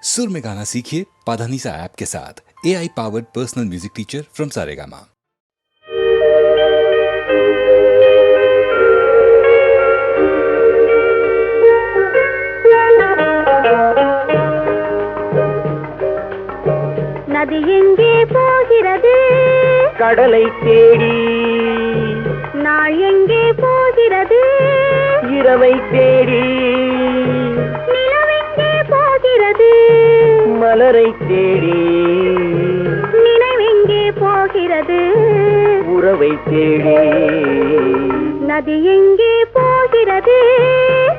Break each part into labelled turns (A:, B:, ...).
A: सुर में गाना सीखिए पाधानीसा ऐप के साथ। AI powered personal music teacher from Saregama.
B: நதி எங்கே போகிறது?
C: கடலை தேடி.
B: நாள் எங்கே போகிறது?
C: இரவை தேடி.
B: நிலவெங்கே போகிறது?
C: மலரை தேடி.
B: நினைவெங்கே போகிறது?
C: உறவை தேடி.
B: நதி எங்கே போகிறது?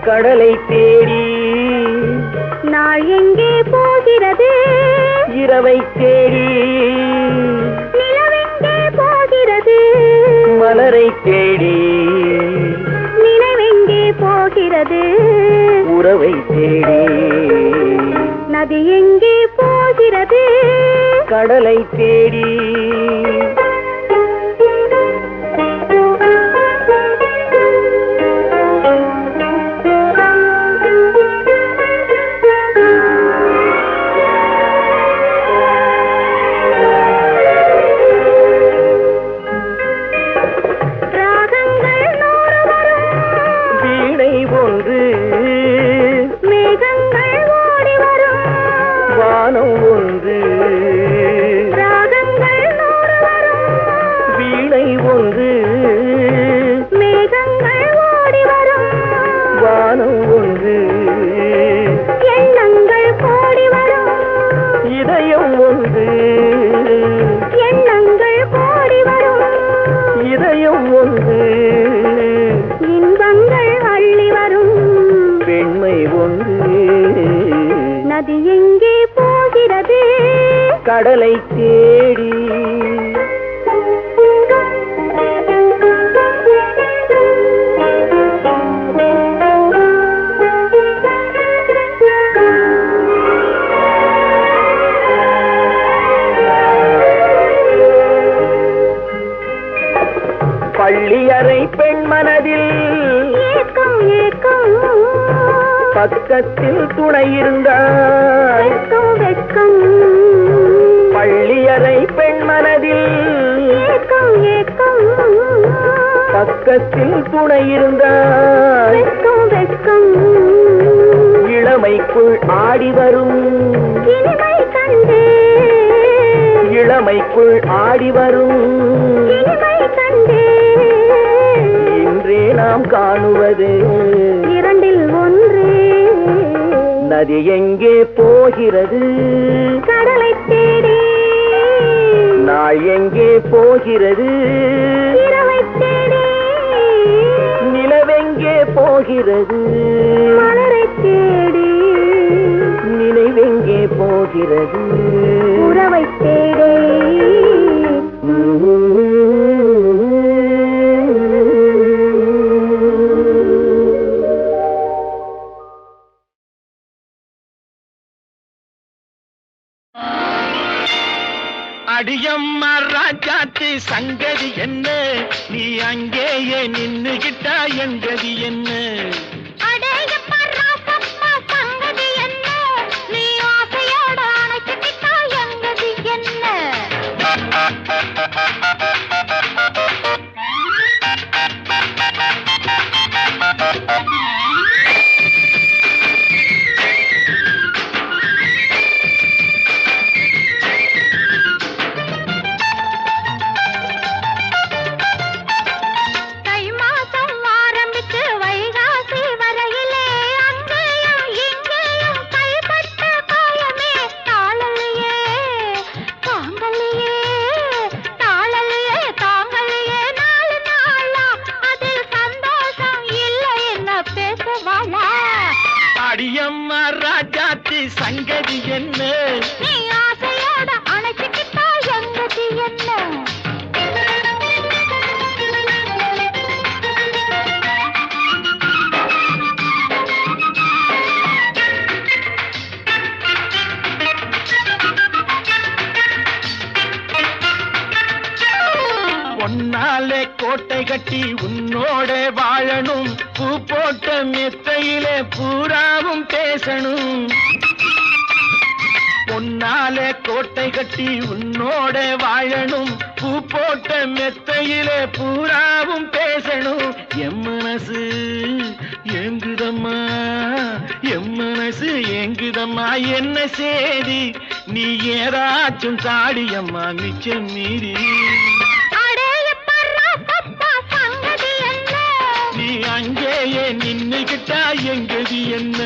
C: கடலை தேடி.
B: நாள் எங்கே போகிறது?
C: இரவை தேடி.
B: நிலவெங்கே போகிறது?
C: மலரை தேடி.
B: நினைவெங்கே போகிறது?
C: உறவை தேடி.
B: நதி எங்கே போகிறது?
C: கடலை தேடி. கடலை தேடி. பள்ளியறை பெண் மனதில்
B: ஏக்கம் ஏக்கம்,
C: பக்கத்தில் துணை இருந்தாய்
B: வெட்கம்.
C: பள்ளியறை பெண் மனதில்
B: ஏக்கம் ஏக்கம்,
C: பக்கத்தில் துணை இருந்தாய்
B: வெட்கம்.
C: இளமைக்குள் ஆடி வரும்
B: இனிமை கண்டே,
C: இளமைக்குள் ஆடி வரும்
B: இனிமை கண்டே.
C: இன்றே நாம் காணுவது
B: இரண்டில் ஒன்றே.
C: நதி எங்கே போகிறது?
B: கடலை தேடி.
C: நாள் எங்கே போகிறது?
B: இரவை தேடி.
C: நிலவெங்கே போகிறது?
B: மலரை தேடி.
C: நினைவெங்கே போகிறது?
B: உறவை தேடி.
C: அடியம்மா ராஜாத்தி சங்கதி என்ன? நீ அங்கேயே நின்னுகிட்டா எங்கதி என்ன?
B: அடேயப்பா ராசப்பா சங்கதி என்ன? நீ ஆசையோட அணைச்சிட்டா எங்கதி என்ன?
C: அடியம்மா ராஜாத்தி சங்கதி என்ன?
B: நீ ஆசையோட அணைச்சிட்டா எங்கதி என்ன?
C: பொன்னாலே கோட்டை கட்டி உன்னோட வாழணும், பூ போட்ட மெத்தையிலே பூராவும் பேசணும். பொன்னாலே கோட்டை கட்டி உன்னோட வாழணும் பூ போட்ட மெத்தையிலே பூராவும் பேசணும் என் மனசு ஏங்குதம்மா என் மனசு ஏங்குதம்மா என்ன சேதி நீ ஏதாச்சும் தாடியம்மா மிச்சம் மீறி நீ அங்கேயே நின்னுகிட்டா எங்கதி என்ன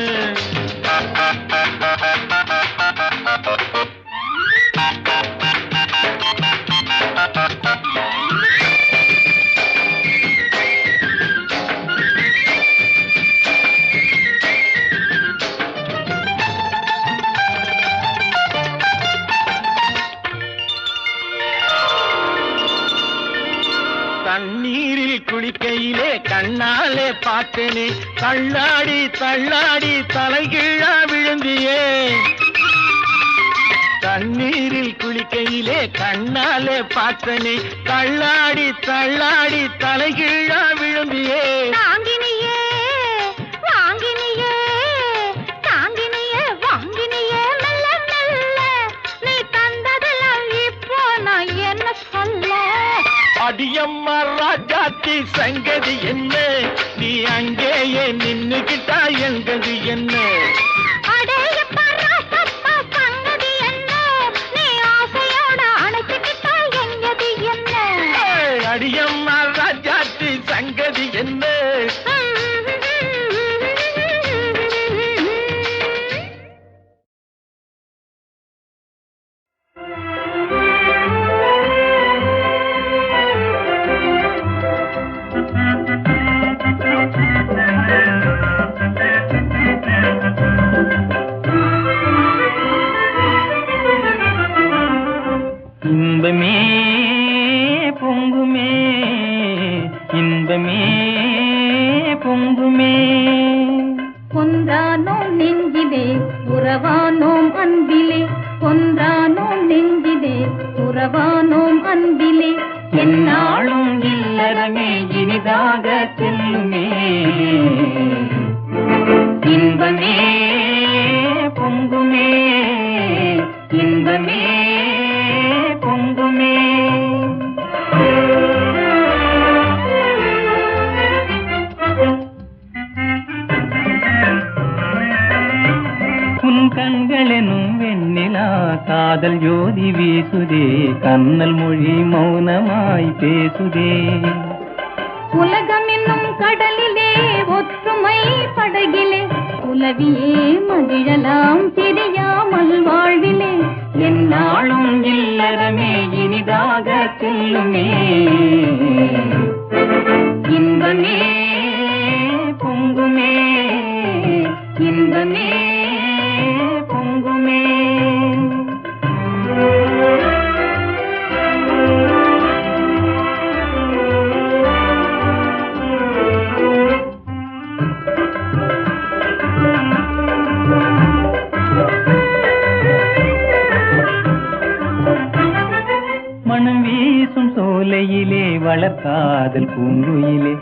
C: தண்ணீரில் குளிக்கையிலே கண்ணாலே பார்த்தனே தள்ளாடி தள்ளாடி தலைகீழா விழுந்தியே தண்ணீரில் குளிக்கையிலே கண்ணாலே பார்த்தனே தள்ளாடி தள்ளாடி தலைகீழா விழுந்தியே
B: தாங்கினியே வாங்கினியே தாங்கினியே வாங்கினியே மெல்ல மெல்ல நீ தந்ததெல்லாம் இப்போ நான் என்ன சொல்ல
C: அடியம்மா ராஜாத்தி சங்கதி என்ன நீ அங்கேயே நின்னுகிட்டா எங்கது என்ன அடியம்மா ராஜாத்தி சங்கதி என்ன
D: இன்பமே பொங்குமே இன்பமே பொங்குமே
E: கொன்றானோம் நெஞ்சிலே உறவானோம் அன்பிலே கொன்றானோம் நெஞ்சிலே உறவானோம் அன்பிலே
D: என்னாலும் இல்லறமே இனிதாக செல்லுமே இன்பமே பொங்குமே இன்பமே பொங்குமே உன் கண்களெனும் வெண்ணிலா காதல் ஜோதி வீசுதே கண்ணல் மொழி மௌனமாய் பேசுதே
E: உலகம் என்னும் கடலிலே ஒற்றுமை படகிலே உலவியே மகிழலாம் தெரியாமல் வாழ்விலே
D: என்னாலும் இல்லறமே இனிதாக செல்லுமே இன்பமே பொங்குமே இன்பமே பொங்குமே மனம் வீசும் சோலையிலே வளர்க்காதல் பூங்குயிலே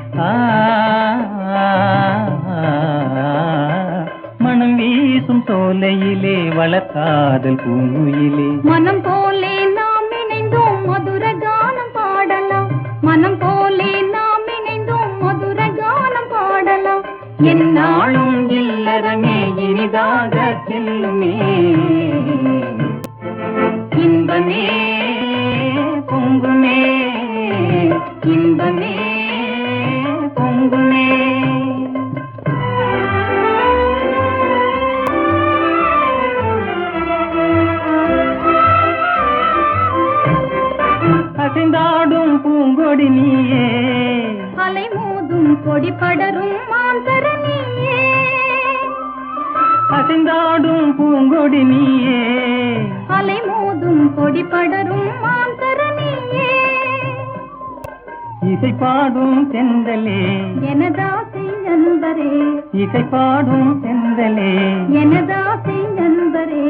D: மனம் வீசும் சோலையிலே வளர்க்காதல் பூங்குயிலே
E: மனம் போலே நாம் இணைந்தோம் மதுர கானம் பாடலாம் மனம் போலே நாம் இணைந்தோம் மதுர கானம் பாடலாம்
D: என்னாலும் இல்லறமே இனிதாக செல்லுமே இன்பமே பொங்குமே இன்பமே பொங்குமே அசைந்தாடும் பூங்கொடி நீயே
E: அலை மோதும் கொடி படரும் மாந்தர நீயே
D: அசைந்தாடும் பூங்கொடி நீயே
E: அலை மோதும் கொடி படரும் மாந்தர நீயே
D: இசை பாடும் செந்தலே
E: எனதாசை நண்பரே
D: இசை பாடும் செந்தலே
E: எனதாசை நண்பரே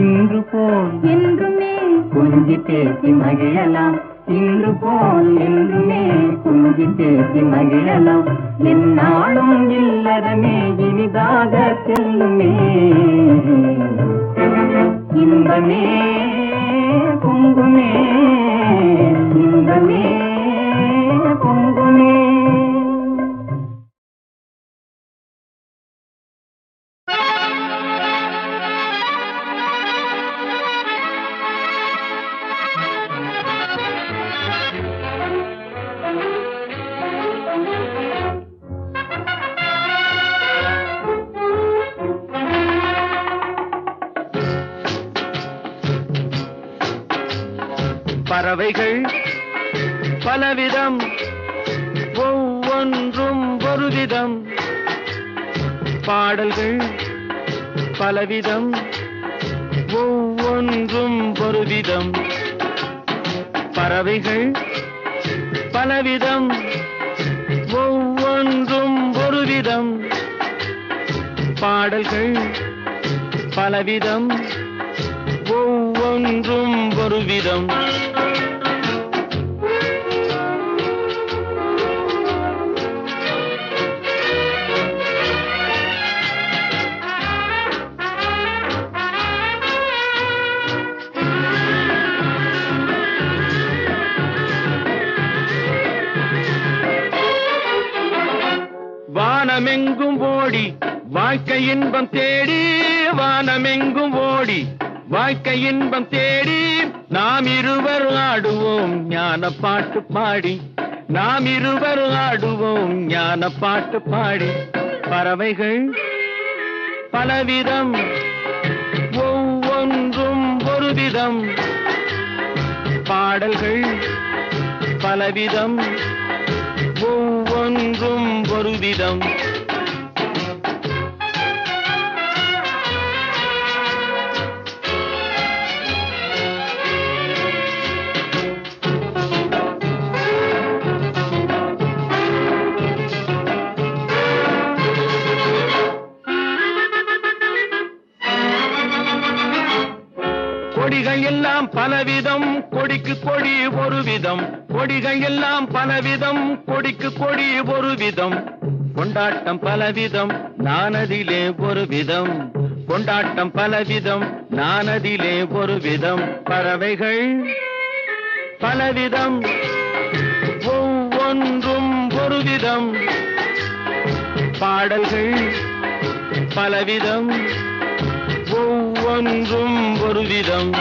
D: இன்று போல்
E: என்றுமே
D: கொஞ்சி பேசி மகிழலாம் இன்று போல் என்றுமே கொஞ்சி பேசி மகிழலாம் என்னாலும் இல்லறமே இனிதாக செல்லுமே இன்பமே பொங்குமே இன்பமே பொங்குமே.
C: பறவைகள் பலவிதம், ஒவ்வொன்றும் ஒரு விதம். பாடல்கள் பலவிதம், ஒவ்வொன்றும் ஒரு விதம். பறவைகள் பலவிதம், ஒவ்வொன்றும் ஒரு விதம். பாடல்கள் பலவிதம், ஒவ்வொன்றும் ஒரு விதம். வானமெங்கும் ஓடி வாழ்க்கை இன்பம் தேடி, வானமெங்கும் ஓடி வாழ்க்கை இன்பம் தேடி, நாம் இருவர் ஆடுவோம் ஞான பாட்டு பாடி, நாம் இருவர் ஆடுவோம் ஞான பாட்டு பாடி. பறவைகள் பலவிதம், ஒவ்வொன்றும் ஒரு விதம். பாடல்கள் பலவிதம், ஒவ்வொன்றும் ஒரு விதம். கொடிகள் எல்லாம் பலவிதம், கொடிக்கு கொடி ஒரு விதம். கொடிகள் எல்லாம் பலவிதம், கொடிக்கு கொடி ஒரு விதம். கொண்டாட்டம் பலவிதம், நானதிலே ஒரு விதம். கொண்டாட்டம் பலவிதம், நானதிலே ஒரு விதம். பறவைகள் பலவிதம், ஒவ்வொன்றும் ஒரு விதம். பாடல்கள் பலவிதம், ஒவ்வொன்றும் ஒரு விதம்.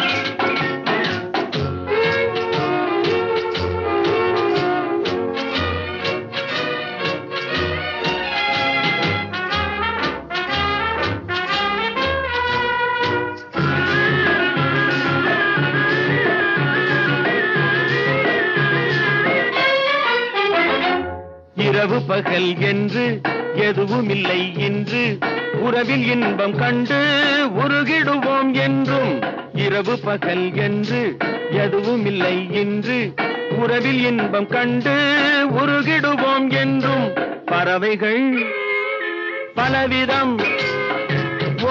C: இரவு பகல் என்று எதுவும் இல்லை இன்று, உறவில் இன்பம் கண்டு உருகிடுவோம் என்றும். இரவு பகல் என்று எதுவும் இல்லை இன்று, உறவில் இன்பம் கண்டு உருகிடுவோம் என்றும். பறவைகள் பலவிதம்,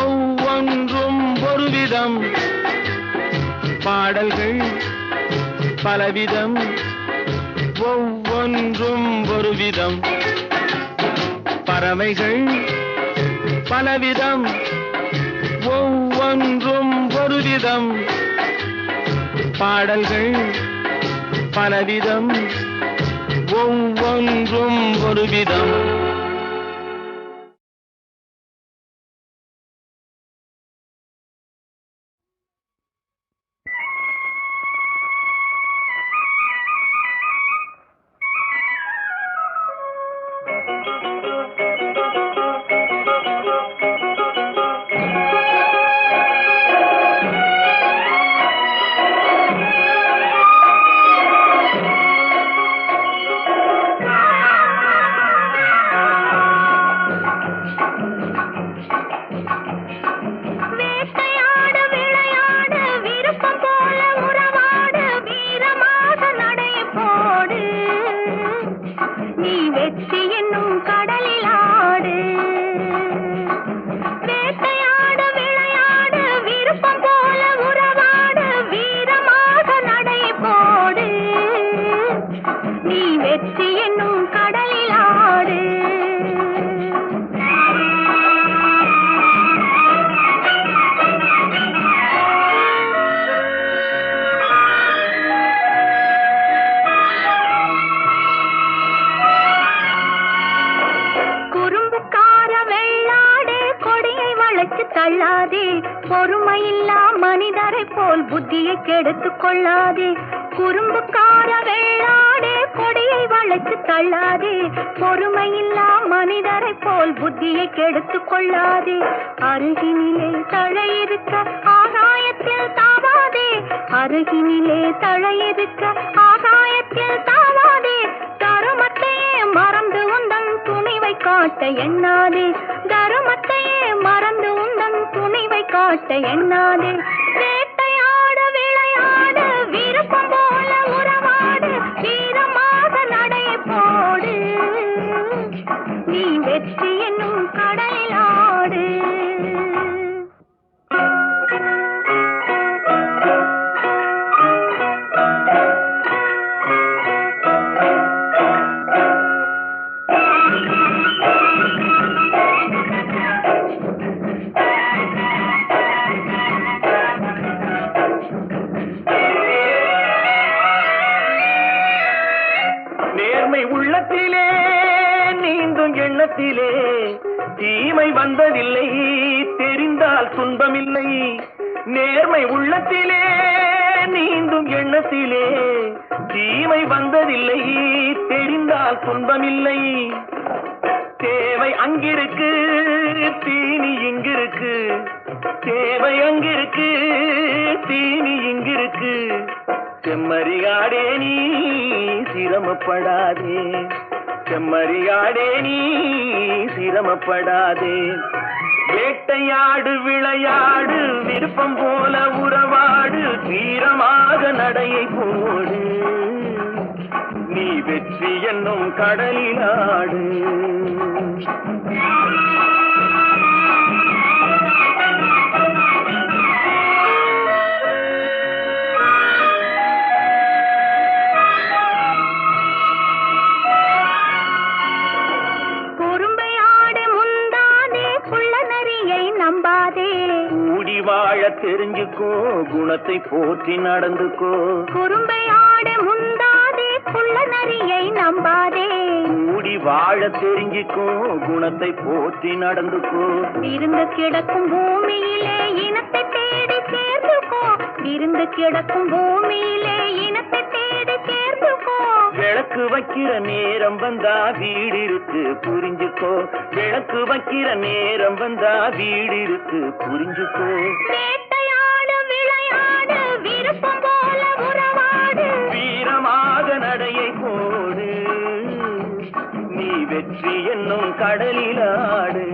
C: ஒவ்வொன்றும் ஒரு விதம். பாடல்கள் பலவிதம், ஒவ்வொன்றும் ஒரு விதம். பறவைகள் பலவிதம், ஒவ்வொன்றும் ஒரு விதம். பாடல்கள் பலவிதம், ஒவ்வொன்றும் ஒரு விதம்.
B: பொறுமையில்லா மனிதரை போல் புத்தியை கெடுத்துக் கொள்ளாதே. குறும்புக்கார வெள்ளாடே கொடியை வளைத்து தள்ளாதே. பொறுமையில்லா மனிதரை போல் புத்தியை கெடுத்துக் கொள்ளாதே. அருகினிலே தழையிருக்க ஆகாயத்தில் தாவாதே. அருகினிலே தழையிருக்க ஆகாயத்தில் தாவாதே. தருமத்தையே மறந்து உந்தன் துணிவை காட்ட எண்ணாதே. தருமத்தையே மறந்து உந்தன் துணிவை காட்ட எண்ணாதே. வேட்டையாட விளையாடு விருப்பம் போல உறவாடு. வீரமாக நடை போடு. நீ வெற்றி என்னும் கடலில் ஆடு.
C: உள்ளத்திலே நீந்தும் எண்ணத்திலே தீமை வந்ததில்லை, தெரிந்தால் துன்பமில்லை. நேர்மை உள்ளத்திலே நீந்தும் எண்ணத்திலே தீமை வந்ததில்லை, தெரிந்தால் துன்பமில்லை. தேவை அங்கிருக்கு, தீனி இங்கிருக்கு. தேவை அங்கிருக்கு, தீனி இங்கிருக்கு. செம்மறியாடே நீ சிரமப்படாதே. செம்மறியாடே நீ சிரமப்படாதே. வேட்டையாடு விளையாடு விருப்பம் போல உறவாடு. வீரமாக நடையை போடு. நீ வெற்றி என்னும் கடலில் ஆடு. வாழ தெரிஞ்சுக்கோ, குணத்தை போற்றி நடந்துக்கோ.
B: குறும்பை ஆட முந்தாதே, குள்ள நரியை நம்பாதே.
C: கூடி வாழ தெரிஞ்சுக்கோ, குணத்தை போற்றி நடந்துக்கோ.
B: இருந்து கிடக்கும் பூமியிலே இனத்தை தேடி சேர்ந்துக்கோ. இருந்து கிடக்கும் பூமியிலே இனத்தை தேடி சேர்ந்துக்கோ.
C: விளக்கு வைக்கிற நேரம் வந்தா வீடு இருக்கு புரிஞ்சுக்கோ. விளக்கு வைக்கிற நேரம் வந்தா வீடு இருக்கு புரிஞ்சுக்கோ.
B: வேட்டையாடு விளையாடு விருப்பம் போல உறவாடு.
C: வீரமாக நடையை போடு. நீ வெற்றி என்னும் கடலில் ஆடு.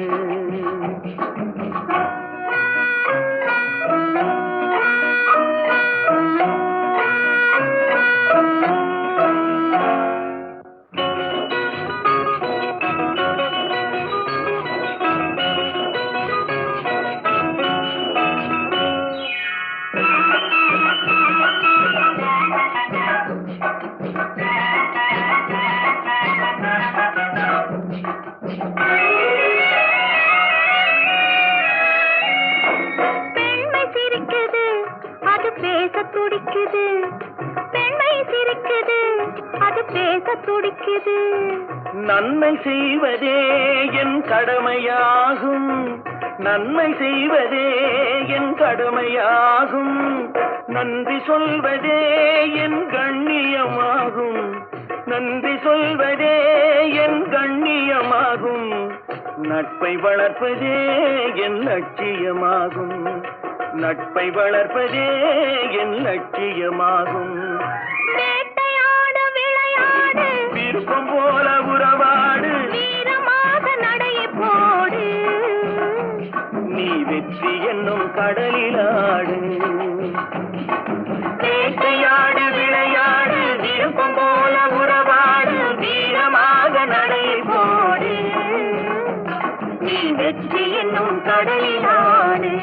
C: நன்மை செய்வதே என் கடமையாகும். நன்மை செய்வதே என் கடமையாகும். நன்றி சொல்வதே என் கண்ணியமாகும். நன்றி சொல்வதே என் கண்ணியமாகும். நட்பை வளர்ப்பதே என் லட்சியமாகும். நட்பை வளர்ப்பதே என் லட்சியமாகும்.
B: வேட்டையாடு விளையாடு
C: விருப்பம் போல உறவாடு.
B: வீரமாக நடைய போடு.
C: நீ வெற்றி என்னும் கடலில் ஆடு. வேட்டையாடு விளையாடு விருப்பம் போல உறவாடு. வீரமாக நடைய போடு.
B: நீ வெற்றி என்னும் கடலில் ஆடு.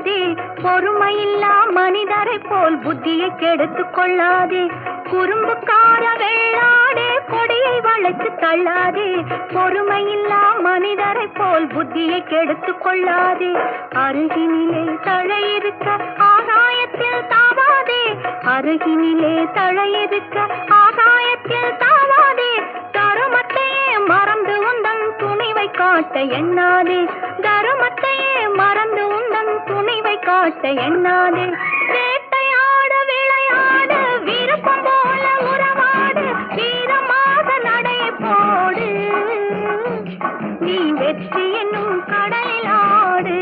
B: கொள்ளாதே, பொறுமையில்லா மனிதரை போல் புத்தியை கெடுத்துக் கொள்ளாதே. குறும்புக்கார வெள்ளாடே, கொடியை வளைத்து தள்ளாதே, பொறுமையில்லா மனிதரை போல் புத்தியை கெடுத்துக் கொள்ளாதே. அருகினிலே தழையிருக்க ஆகாயத்தில் தாவாதே, அருகினிலே தழையிருக்க ஆகாயத்தில் தாவாதே. தருமத்தையே மறந்து உந்தன் துணிவை காட்ட எண்ணாதே, தருமத்தையே மறந்து உந்தன் துணிவை காட்ட எண்ணாதே. வேட்டையாட விளையாடு, விருப்பம் போல உறவாடு, வீரமாக நடை போடு, நீ வெற்றி என்னும் கடலில் ஆடு.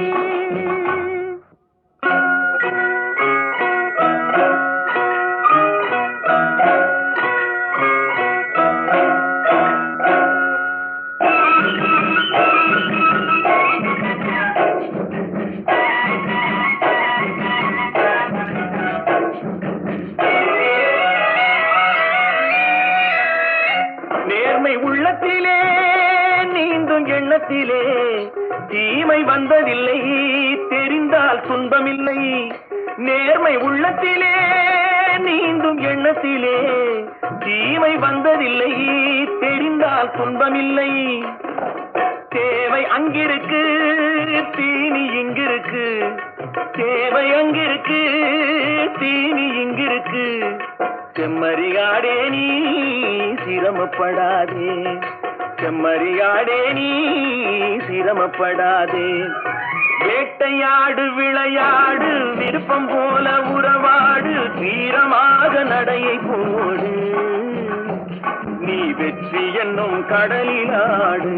C: உள்ளத்திலே நீந்தும் எண்ணத்திலே தீமை வந்ததில்லை, தெரிந்தால் துன்பமில்லை. நேர்மை உள்ளத்திலே நீந்தும் எண்ணத்திலே தீமை வந்ததில்லை, தெரிந்தால் துன்பமில்லை. தேவை அங்கிருக்கு, தீனி இங்கிருக்கு, தேவை அங்கிருக்கு, தீனி இங்கிருக்கு. செம்மறியாடே நீ சிரமப்படாதே, செம்மறியாடே நீ சிரமப்படாதே. வேட்டையாடு விளையாடு, விருப்பம் போல உறவாடு, வீரமாக நடையை போடு, நீ வெற்றி என்னும் கடலில் ஆடு.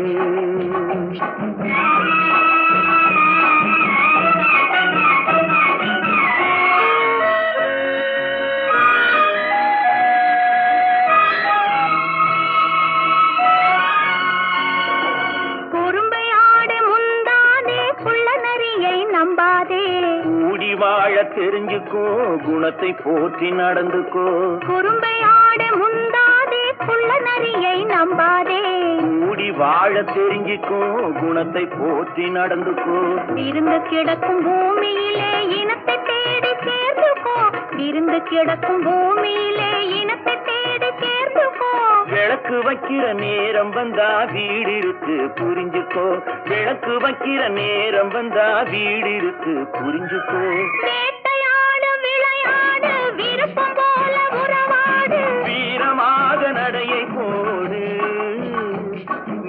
C: வாழ தெரிஞ்சுக்கோ, குணத்தை போற்றி நடந்துக்கோ.
B: குறும்பையாடு முந்தாதே, குள்ள நரியை நம்பாதே.
C: கூடி வாழ தெரிஞ்சுக்கோ, குணத்தை போற்றி நடந்துக்கோ.
B: விருந்து கிடக்கும் பூமியிலே இனத்தை தேடி சேர்ந்துக்கோ, விருந்து கிடக்கும் பூமியிலே இனத்தை தேடி சேர்ந்துக்கோ.
C: விளக்கு வைக்கிற நேரம் வந்தா வீடு இருக்கு புரிஞ்சுக்கோ, விளக்கு வைக்கிற நேரம் வந்தா வீடு இருக்கு புரிஞ்சுக்கோ.
B: வேட்டையாடு விளையாடு, விருப்பம் போல உறவாடு,
C: வீரமாக நடையை போடு,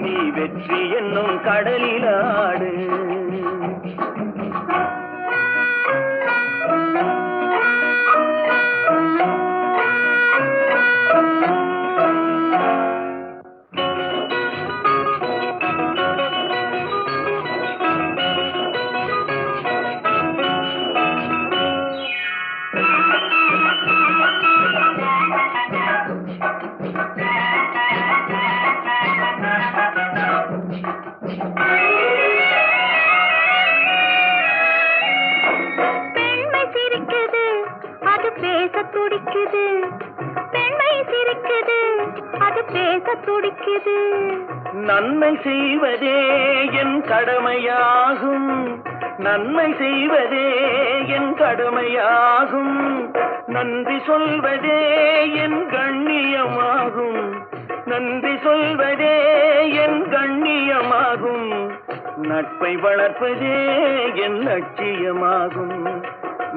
C: நீ வெற்றி என்னும் கடலில் ஆடு.
B: துடிக்குது, பெண்மை சிரிக்குது, அது பேச துடிக்குது.
C: நன்மை செய்வதே என் கடமையாகும், நன்மை செய்வதே என் கடமையாகும், நன்றி சொல்வதே என் கண்ணியமாகும், நன்றி சொல்வதே என் கண்ணியமாகும். நட்பை வளர்ப்பதே என் லட்சியமாகும்,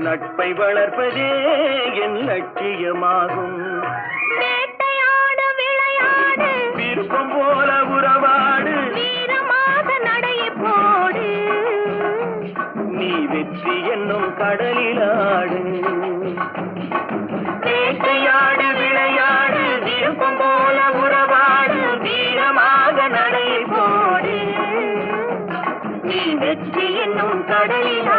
C: நட்பை வளர்ப்பதே என் லட்சியமாகும்.
B: வேட்டையாடு விளையாடு,
C: விருப்பம் போல உறவாடு,
B: வீரமாக நடையை போடு,
C: நீ வெற்றி என்னும் கடலில் ஆடு. வேட்டையாடு விளையாடு, விருப்பம் போல உறவாடு, வீரமாக நடையை போடு,
B: நீ வெற்றி என்னும் கடலில்